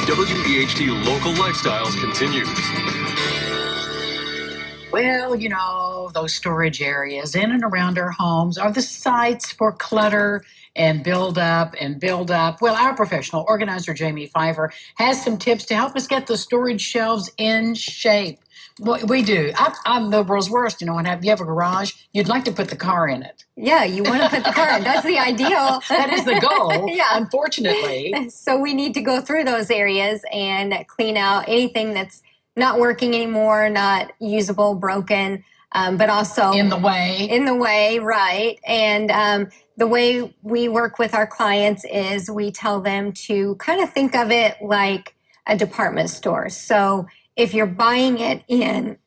WBHT Local Lifestyles continues. Well, you know, those storage areas in and around our homes are the sites for clutter and build up and build up. Well, our professional organizer, Jamie Pfeiffer, has some tips to help us get the storage shelves in shape. What we do. I'm the world's worst. You know, when you have a garage, you'd like to put the car in it. Yeah, you want to put the car in. That's the ideal. That is the goal, yeah. Unfortunately. So we need to go through those areas and clean out anything that's not working anymore, not usable, broken, but also in the way, right? And the way we work with our clients is we tell them to kind of think of it like a department store. So if you're buying it in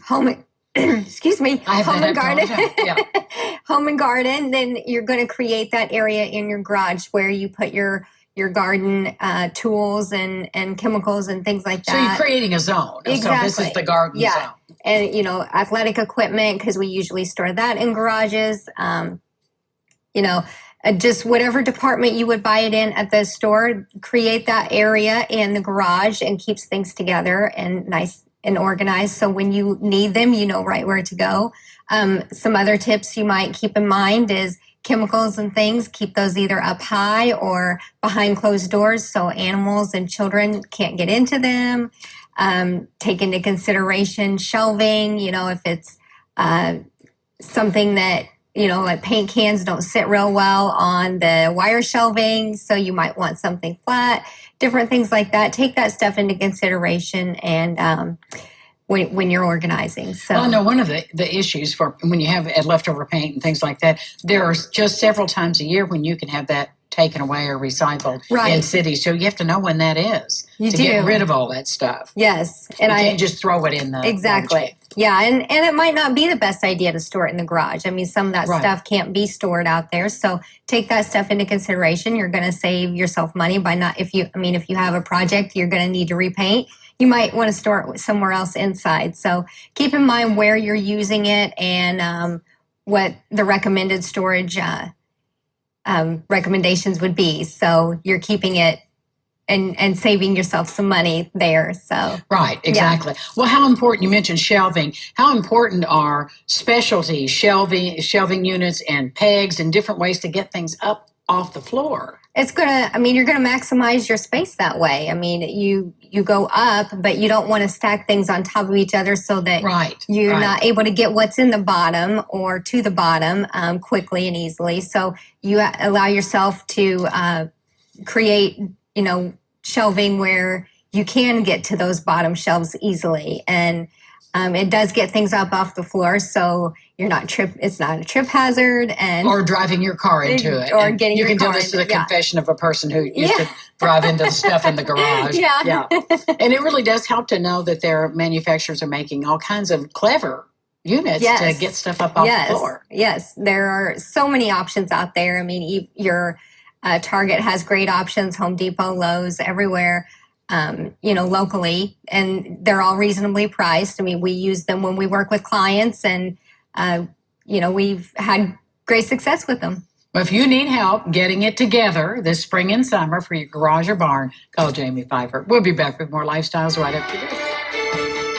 home, excuse me, home and garden, yeah. home and garden, then you're going to create that area in your garage where you put your garden tools and chemicals and things like that. So you're creating a zone. Exactly. So this is the garden zone. And, you know, athletic equipment, because we usually store that in garages. You know, just whatever department you would buy it in at the store, create that area in the garage and keeps things together and nice and organized. So when you need them, you know right where to go. Some other tips you might keep in mind is chemicals and things, keep those either up high or behind closed doors so animals and children can't get into them. Take into consideration shelving, you know, if it's something that, you know, like paint cans don't sit real well on the wire shelving, so you might want something flat, different things like that. Take that stuff into consideration and when you're organizing. So, well, no, one of the issues for when you have leftover paint and things like that, there are just several times a year when you can have that taken away or recycled in cities. So you have to know when that is to get rid of all that stuff. Yes. And you can't just throw it in the Exactly. Yeah, and it might not be the best idea to store it in the garage. I mean, some of that stuff can't be stored out there. So take that stuff into consideration. You're going to save yourself money by not, if you have a project you're going to need to repaint, you might want to store it somewhere else inside. So keep in mind where you're using it and what the recommended storage recommendations would be. So you're keeping it and saving yourself some money there. So right, exactly. Yeah. Well, how important, you mentioned shelving, how important are specialty shelving units and pegs and different ways to get things up off the floor? It's gonna, I mean, you're gonna maximize your space that way. I mean, you go up, but you don't want to stack things on top of each other so that you're not able to get what's in the bottom or to the bottom quickly and easily. So you allow yourself to create, you know, shelving where you can get to those bottom shelves easily. And it does get things up off the floor, so you're not it's not a trip hazard, and or driving your car into it, or getting you your car can do this to the confession of a person who used Yeah. to drive into the stuff in the garage. Yeah. And it really does help to know that their manufacturers are making all kinds of clever units to get stuff up off the floor. Yes, there are so many options out there. I mean, your Target has great options, Home Depot, Lowe's, everywhere. You know, locally, and they're all reasonably priced. I mean, we use them when we work with clients, and you know, we've had great success with them. Well, if you need help getting it together this spring and summer for your garage or barn, call Jamie Pfeiffer. We'll be back with more Lifestyles right after this.